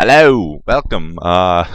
Hello, welcome. Hi,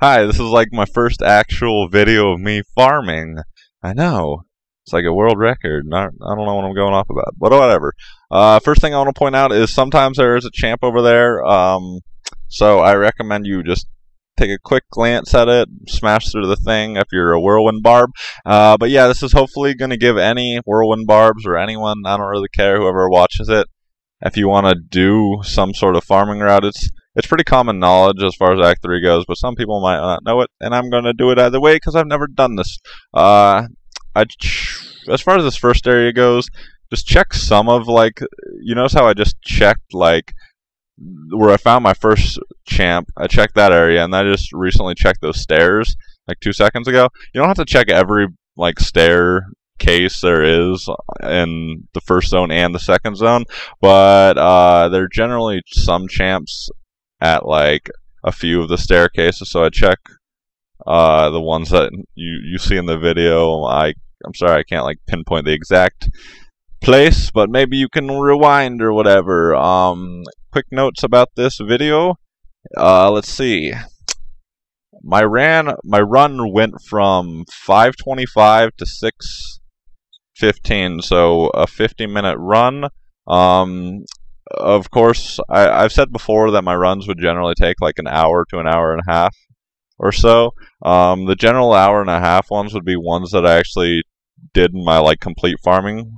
this is like my first actual video of me farming. I know. It's like a world record. I don't know what I'm going off about, but whatever. First thing I want to point out is sometimes there is a champ over there. So I recommend you just take a quick glance at it, smash through the thing if you're a whirlwind barb. But yeah, this is hopefully going to give any whirlwind barbs or anyone, I don't really care, whoever watches it, if you want to do some sort of farming route. It's pretty common knowledge as far as Act 3 goes, but some people might not know it, and I'm going to do it either way because I've never done this. As far as this first area goes, just check some of, like, you notice how I just checked, like, where I found my first champ. I checked that area, and I just recently checked those stairs, like 2 seconds ago. You don't have to check every, like, stair case there is in the first zone and the second zone, but there are generally some champs at like a few of the staircases, so I check the ones that you see in the video. I'm sorry I can't like pinpoint the exact place, but maybe you can rewind or whatever. Quick notes about this video. Let's see. My run went from 5:25 to 6:15, so a 50-minute run. Of course, I've said before that my runs would generally take like an hour to an hour and a half or so. The general hour and a half ones would be ones that I actually did in my like complete farming,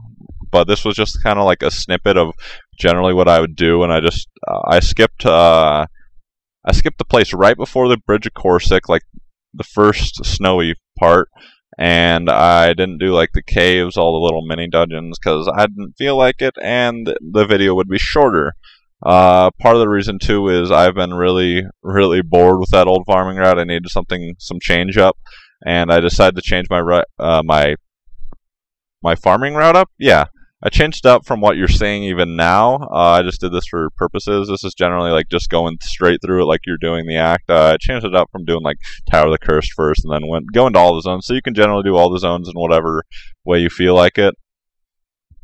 but this was just kind of like a snippet of generally what I would do, and I skipped the place right before the Bridge of Corsic, like the first snowy part. And I didn't do like the caves, all the little mini dungeons, because I didn't feel like it, and the video would be shorter. Part of the reason too is I've been really bored with that old farming route. I needed some change up, and I decided to change my my farming route up. Yeah, I changed it up from what you're seeing even now. I just did this for purposes. This is generally like just going straight through it like you're doing the act. I changed it up from doing like Tower of the Cursed first and then go into all the zones. So you can generally do all the zones in whatever way you feel like it.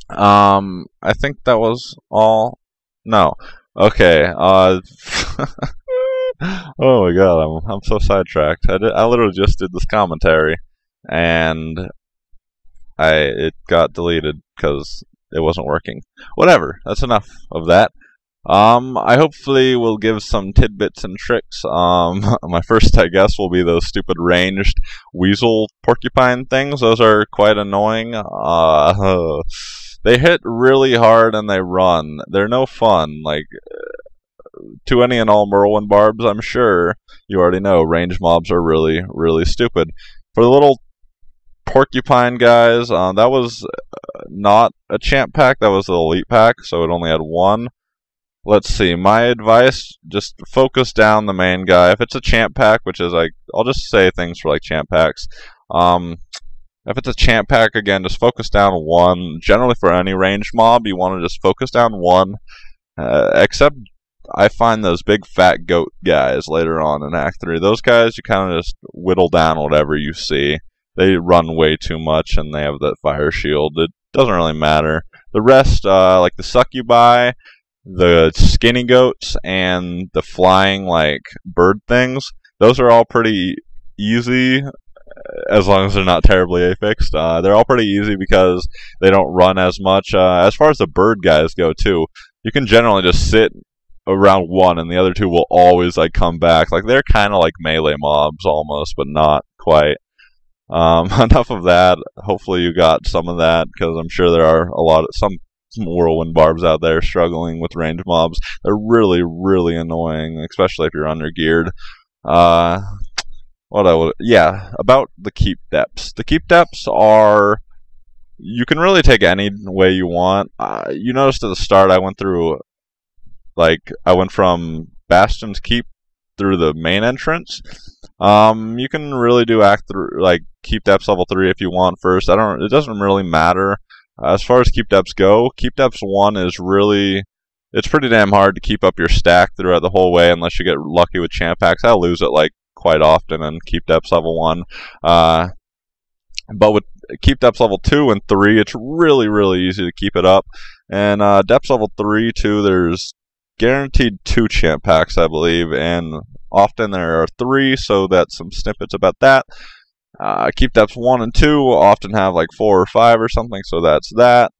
I think that was all. No. Okay. Oh my god, I'm so sidetracked. I literally just did this commentary, and it got deleted because it wasn't working. Whatever, that's enough of that. I hopefully will give some tidbits and tricks. My first, I guess, will be those stupid ranged weasel porcupine things. Those are quite annoying. They hit really hard and they run. They're no fun. Like, to any and all whirlwind barbs, I'm sure you already know ranged mobs are really stupid. For the little porcupine guys, that was not a champ pack, that was the elite pack, so it only had one. Let's see, my advice, just focus down the main guy. If it's a champ pack, which is like, I'll just say things for like champ packs. If it's a champ pack, again, just focus down one. Generally for any ranged mob, you want to just focus down one, except I find those big fat goat guys later on in Act 3. Those guys, you kind of just whittle down whatever you see. They run way too much, and they have that fire shield. It doesn't really matter. The rest, like the succubi, the skinny goats, and the flying, like, bird things, those are all pretty easy, as long as they're not terribly affixed. They're all pretty easy because they don't run as much. As far as the bird guys go, too, you can generally just sit around one, and the other two will always, like, come back. Like, they're kind of like melee mobs, almost, but not quite. Enough of that. Hopefully you got some of that, because I'm sure there are some whirlwind barbs out there struggling with ranged mobs. They're really annoying, especially if you're undergeared. About the keep depths. The keep depths are, you can really take any way you want. You noticed at the start I went from Bastion's Keep through the main entrance. You can really do keep depths level 3 if you want first. It doesn't really matter. As far as keep depths go, keep depths 1 is it's pretty damn hard to keep up your stack throughout the whole way unless you get lucky with champ packs. I'll lose it like quite often in keep depths level 1. But with keep depths level 2 and 3, it's really easy to keep it up. And depths level 3 too, there's guaranteed 2 champ packs, I believe, and often there are 3, so that's some snippets about that. Keep depths 1 and 2 often have like 4 or 5 or something, so that's that.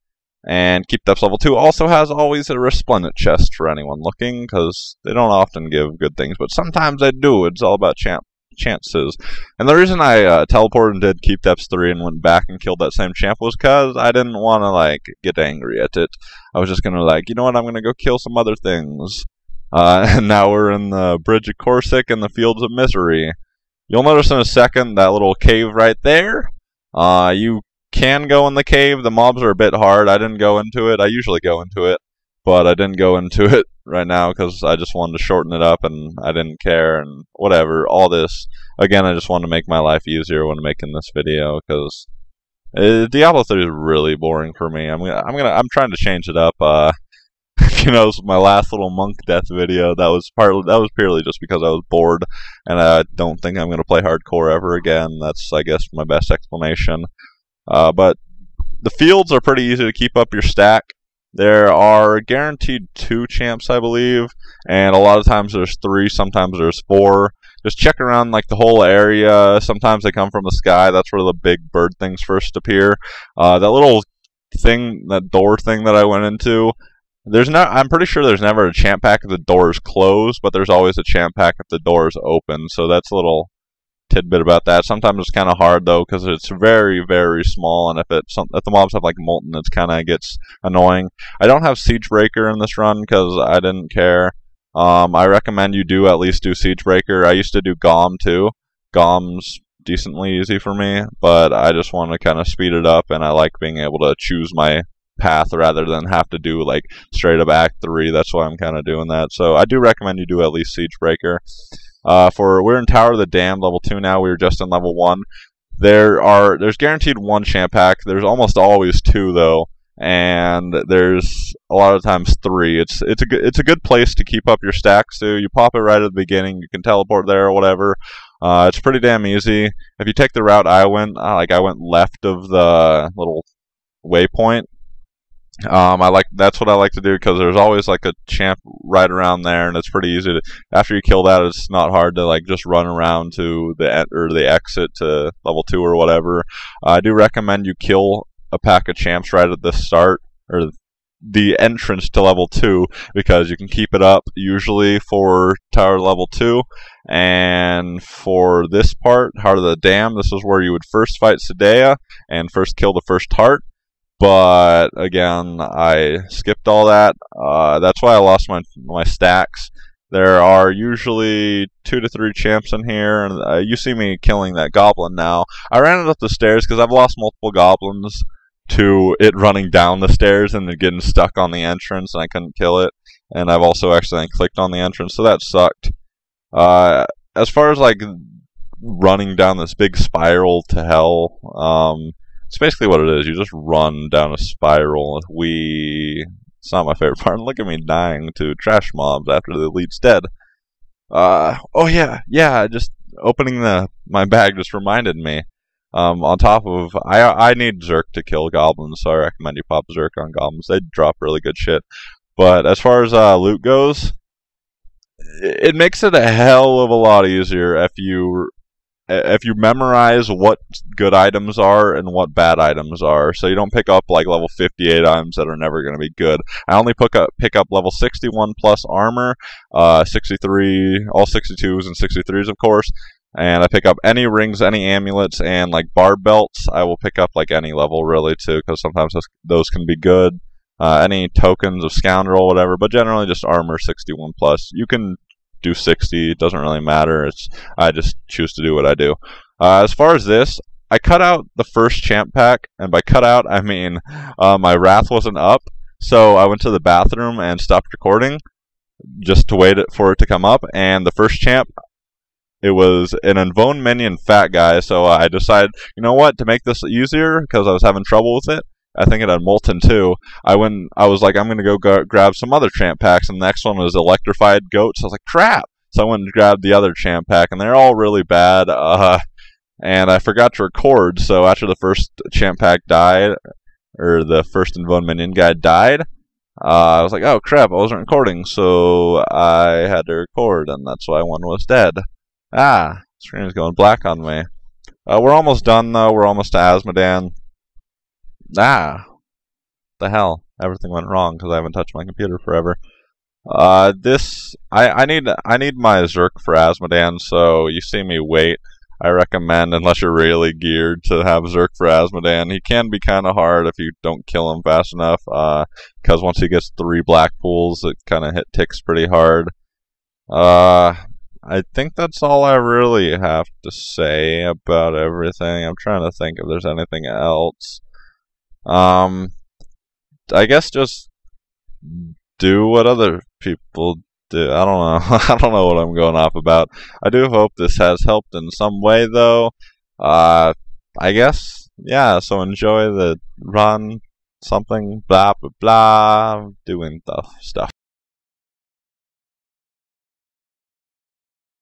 And Keep Depths Level 2 also has always a Resplendent chest for anyone looking, because they don't often give good things, but sometimes they do. It's all about chances. And the reason I teleported and did Keep Depths 3 and went back and killed that same champ was because I didn't want to, like, get angry at it. I was just going to, like, you know what, I'm going to go kill some other things. And now we're in the Bridge of Corsic and the Fields of Misery. You'll notice in a second that little cave right there. You can go in the cave. The mobs are a bit hard. I didn't go into it. I usually go into it, but I didn't go into it right now because I just wanted to shorten it up and I didn't care and whatever. All this, again, I just wanted to make my life easier when making this video because Diablo 3 is really boring for me. I'm trying to change it up. You know, my last little monk death video, that was purely just because I was bored, and I don't think I'm gonna play hardcore ever again. That's, I guess, my best explanation. But the fields are pretty easy to keep up your stack. There are guaranteed 2 champs, I believe, and a lot of times there's 3, sometimes there's 4. Just check around like the whole area. Sometimes they come from the sky. That's where the big bird things first appear. That little thing, that door thing that I went into, I'm pretty sure there's never a champ pack if the door is closed, but there's always a champ pack if the door is open. So that's a little tidbit about that. Sometimes it's kind of hard though because it's very, very small, and if the mobs have like molten, it kind of gets annoying. I don't have Siege Breaker in this run because I didn't care. I recommend you do at least do Siege Breaker. I used to do Gom too. Gom's decently easy for me, but I just want to kind of speed it up, and I like being able to choose my path rather than have to do like straight up Act 3. That's why I'm kind of doing that. So I do recommend you do at least Siege Breaker. We're in Tower of the Damned level 2 now. We were just in level 1. There's guaranteed 1 champ pack. There's almost always 2 though, and there's a lot of times 3. It's a good place to keep up your stacks too. You pop it right at the beginning. You can teleport there or whatever. It's pretty damn easy. If you take the route I went, I went left of the little waypoint. That's what I like to do because there's always like a champ right around there, and it's pretty easy to. After you kill that, it's not hard to like just run around to the exit to level 2 or whatever. I do recommend you kill a pack of champs right at the start or the entrance to level 2 because you can keep it up usually for Tower level 2. And for this part, Heart of the Dam, this is where you would first fight Sedea and first kill the first heart. But again, I skipped all that. That's why I lost my stacks. There are usually 2 to 3 champs in here, and you see me killing that goblin now. I ran it up the stairs because I've lost multiple goblins to it running down the stairs and then getting stuck on the entrance, and I couldn't kill it. And I've also accidentally clicked on the entrance, so that sucked. As far as like running down this big spiral to hell, it's basically what it is. You just run down a spiral. It's not my favorite part. Look at me dying to trash mobs after the elite's dead. Oh yeah. Just opening my bag just reminded me. On top of, I need Zerk to kill goblins, so I recommend you pop Zerk on goblins. They drop really good shit. But as far as loot goes, it makes it a hell of a lot easier if you memorize what good items are and what bad items are, so you don't pick up like level 58 items that are never going to be good. I only pick up level 61 plus armor, 63, all 62s and 63s of course, and I pick up any rings, any amulets, and like barb belts. I will pick up like any level really too, because sometimes those can be good. Any tokens of scoundrel, whatever, but generally just armor 61 plus. You can do 60, it doesn't really matter. I just choose to do what I do. As far as this, I cut out the first champ pack, and by cut out I mean my wrath wasn't up, so I went to the bathroom and stopped recording just to wait for it to come up. And the first champ, it was an Invone minion fat guy, so I decided, you know what, to make this easier because I was having trouble with it. I think it had Molten too. I was like, I'm going to go grab some other champ packs, and the next one was Electrified Goats. I was like, crap! So I went and grabbed the other champ pack, and they're all really bad. And I forgot to record, so after the first champ pack died, or the first Invone minion guy died, I was like, oh crap, I wasn't recording, so I had to record, and that's why one was dead. Ah, screen is going black on me. We're almost done, though. We're almost to Azmodan. Ah, the hell. Everything went wrong because I haven't touched my computer forever. I need my Zerk for Azmodan, so you see me wait. I recommend, unless you're really geared to have Zerk for Azmodan. He can be kind of hard if you don't kill him fast enough, because once he gets 3 black pools, it kind of ticks pretty hard. I think that's all I really have to say about everything. I'm trying to think if there's anything else. I guess just do what other people do. I don't know. I don't know what I'm going off about. I do hope this has helped in some way, though. I guess, yeah, so enjoy the run, something, blah, blah, blah, doing stuff.